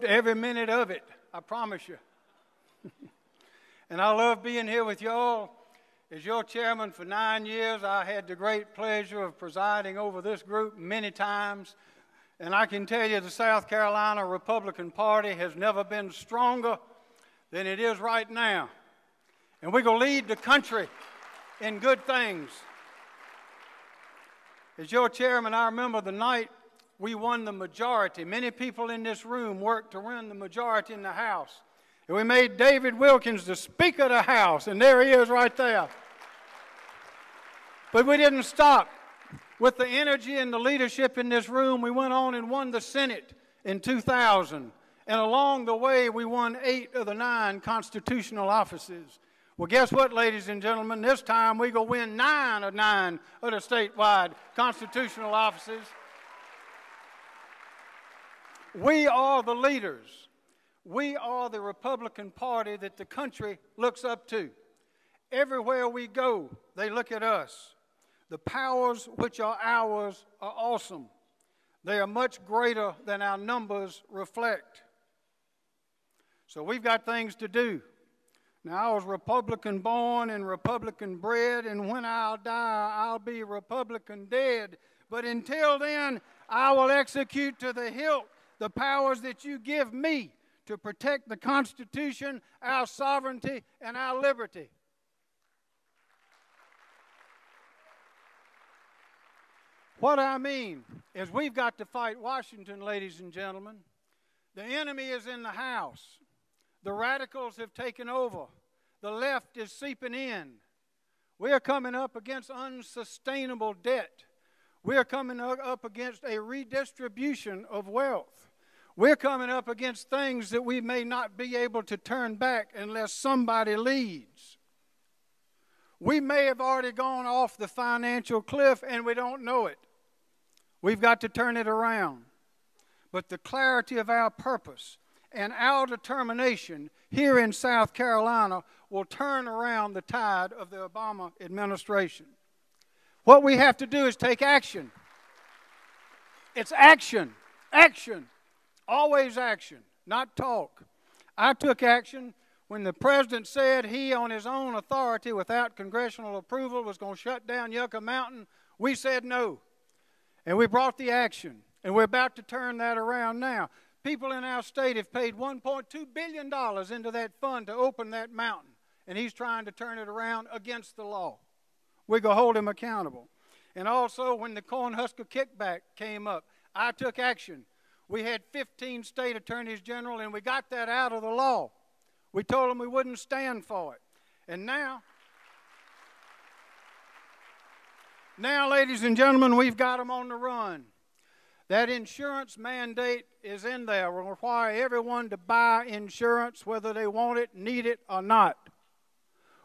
every minute of it, I promise you. And I love being here with y'all. As your chairman for 9 years, I had the great pleasure of presiding over this group many times. And I can tell you the South Carolina Republican Party has never been stronger than it is right now. And we're going to lead the country in good things. As your chairman, I remember the night we won the majority. Many people in this room worked to win the majority in the House. And we made David Wilkins the Speaker of the House, and there he is right there. But we didn't stop. With the energy and the leadership in this room, we went on and won the Senate in 2000. And along the way, we won 8 of the 9 constitutional offices. Well, guess what, ladies and gentlemen? This time we're going to win 9 of the statewide constitutional offices. We are the leaders. We are the Republican Party that the country looks up to. Everywhere we go, they look at us. The powers which are ours are awesome. They are much greater than our numbers reflect. So we've got things to do. Now, I was Republican born and Republican bred, and when I'll die, I'll be Republican dead. But until then, I will execute to the hilt the powers that you give me to protect the Constitution, our sovereignty, and our liberty. What I mean is we've got to fight Washington, ladies and gentlemen. The enemy is in the House. The radicals have taken over. The left is seeping in. We are coming up against unsustainable debt. We are coming up against a redistribution of wealth. We're coming up against things that we may not be able to turn back unless somebody leads. We may have already gone off the financial cliff and we don't know it. We've got to turn it around. But the clarity of our purpose and our determination here in South Carolina will turn around the tide of the Obama administration. What we have to do is take action. It's action. Action. Always action, not talk. I took action when the president said he, on his own authority, without congressional approval, was going to shut down Yucca Mountain. We said no. And we brought the action. And we're about to turn that around now. People in our state have paid $1.2 billion into that fund to open that mountain. And he's trying to turn it around against the law. We're going to hold him accountable. And also, when the Cornhusker kickback came up, I took action. We had 15 state attorneys general, and we got that out of the law. We told them we wouldn't stand for it. And now, ladies and gentlemen, we've got them on the run. That insurance mandate is in there. We'll require everyone to buy insurance, whether they want it, need it, or not.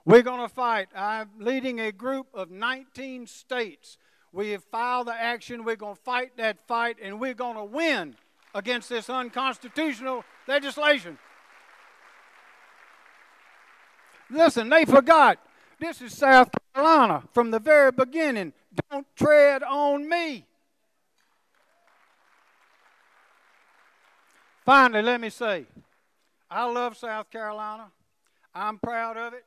We're going to fight. I'm leading a group of 19 states. We have filed the action. We're going to fight that fight, and we're going to win against this unconstitutional legislation. Listen, they forgot. This is South Carolina from the very beginning. Don't tread on me. Finally, let me say, I love South Carolina. I'm proud of it.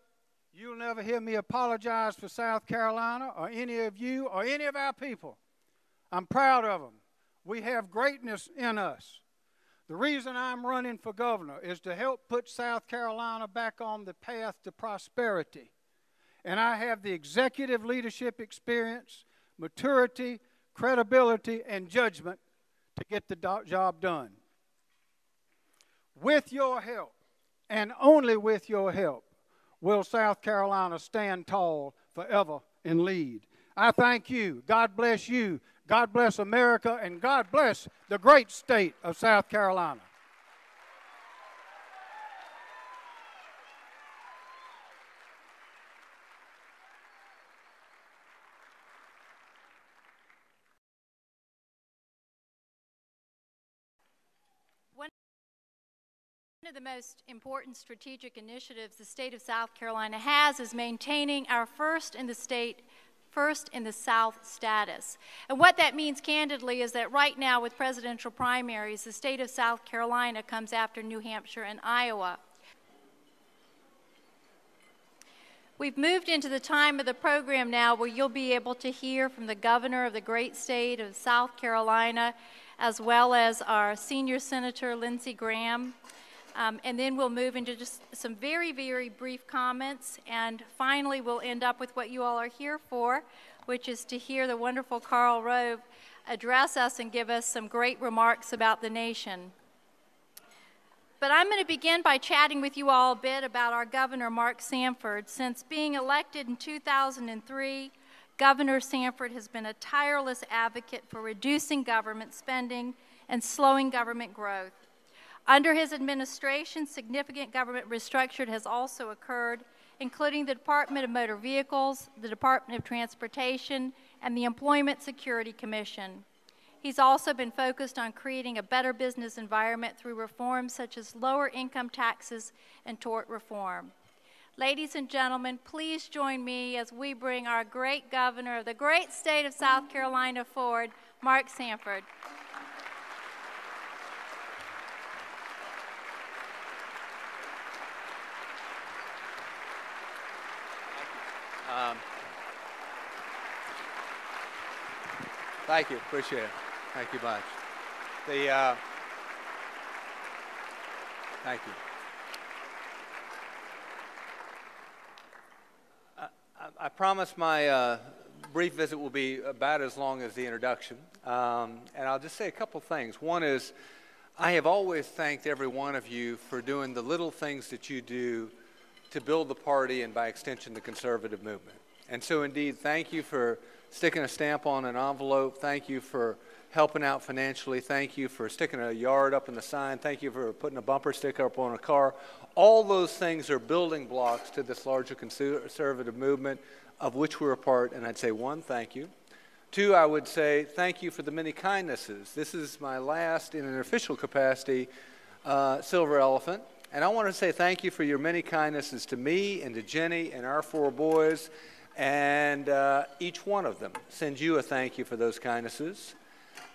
You'll never hear me apologize for South Carolina or any of you or any of our people. I'm proud of them. We have greatness in us. The reason I'm running for governor is to help put South Carolina back on the path to prosperity. And I have the executive leadership experience, maturity, credibility, and judgment to get the job done. With your help, and only with your help, will South Carolina stand tall forever and lead. I thank you. God bless you. God bless America, and God bless the great state of South Carolina. One of the most important strategic initiatives the state of South Carolina has is maintaining our first in the state first in the South status. And what that means, candidly, is that right now with presidential primaries, the state of South Carolina comes after New Hampshire and Iowa. We've moved into the time of the program now where you'll be able to hear from the governor of the great state of South Carolina, as well as our senior senator, Lindsey Graham. And then we'll move into just some very, very brief comments. And finally, we'll end up with what you all are here for, which is to hear the wonderful Karl Rove address us and give us some great remarks about the nation. But I'm going to begin by chatting with you all a bit about our Governor Mark Sanford. Since being elected in 2003, Governor Sanford has been a tireless advocate for reducing government spending and slowing government growth. Under his administration, significant government restructuring has also occurred, including the Department of Motor Vehicles, the Department of Transportation, and the Employment Security Commission. He's also been focused on creating a better business environment through reforms such as lower income taxes and tort reform. Ladies and gentlemen, please join me as we bring our great governor of the great state of South Carolina forward, Mark Sanford. Thank you. Appreciate it. Thank you much. Thank you. I promise my brief visit will be about as long as the introduction. And I'll just say a couple things. One is, I have always thanked every one of you for doing the little things that you do to build the party and by extension the conservative movement. And so indeed, thank you for sticking a stamp on an envelope. Thank you for helping out financially. Thank you for sticking a yard up in the sign. Thank you for putting a bumper sticker up on a car. All those things are building blocks to this larger conservative movement of which we're a part. And I'd say, one, thank you. Two, I would say thank you for the many kindnesses. This is my last, in an official capacity, Silver Elephant. And I want to say thank you for your many kindnesses to me and to Jenny and our four boys. And each one of them sends you a thank you for those kindnesses.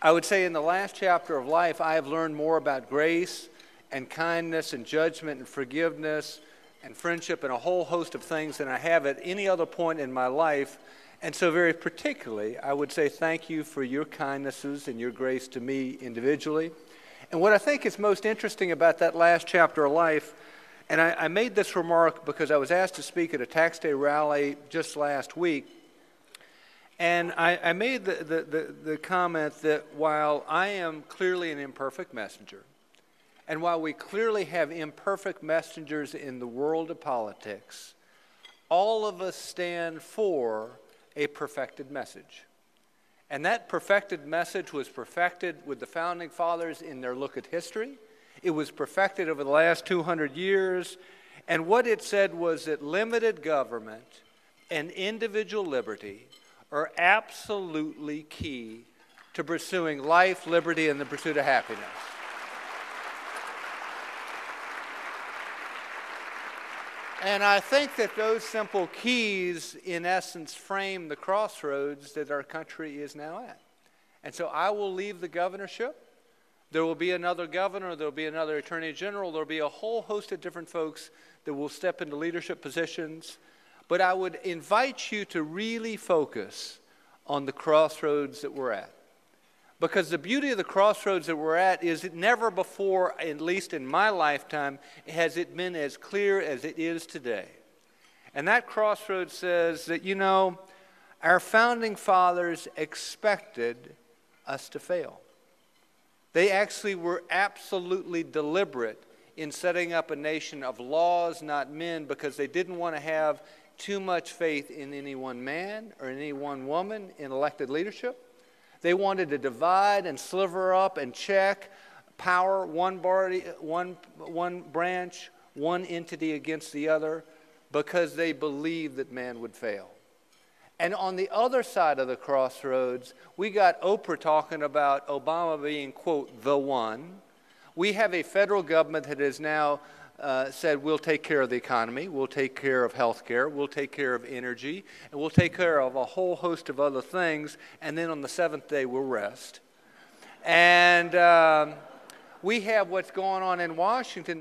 I would say in the last chapter of life, I have learned more about grace and kindness and judgment and forgiveness and friendship and a whole host of things than I have at any other point in my life. And so very particularly, I would say thank you for your kindnesses and your grace to me individually. And what I think is most interesting about that last chapter of life, and I made this remark because I was asked to speak at a tax day rally just last week, and I made the comment that while I am clearly an imperfect messenger, and while we clearly have imperfect messengers in the world of politics, all of us stand for a perfected message. And that perfected message was perfected with the Founding Fathers in their look at history. It was perfected over the last 200 years. And what it said was that limited government and individual liberty are absolutely key to pursuing life, liberty, and the pursuit of happiness. And I think that those simple keys, in essence, frame the crossroads that our country is now at. And so I will leave the governorship. There will be another governor. There will be another attorney general. There will be a whole host of different folks that will step into leadership positions. But I would invite you to really focus on the crossroads that we're at. Because the beauty of the crossroads that we're at is that never before, at least in my lifetime, has it been as clear as it is today. And that crossroads says that, you know, our founding fathers expected us to fail. They actually were absolutely deliberate in setting up a nation of laws, not men, because they didn't want to have too much faith in any one man or any one woman in elected leadership. They wanted to divide and sliver up and check power, one branch, one entity against the other, because they believed that man would fail. And on the other side of the crossroads, we got Oprah talking about Obama being, quote, the one. We have a federal government that is now said, we'll take care of the economy, we'll take care of health care, we'll take care of energy, and we'll take care of a whole host of other things, and then on the seventh day we'll rest. And we have what's going on in Washington.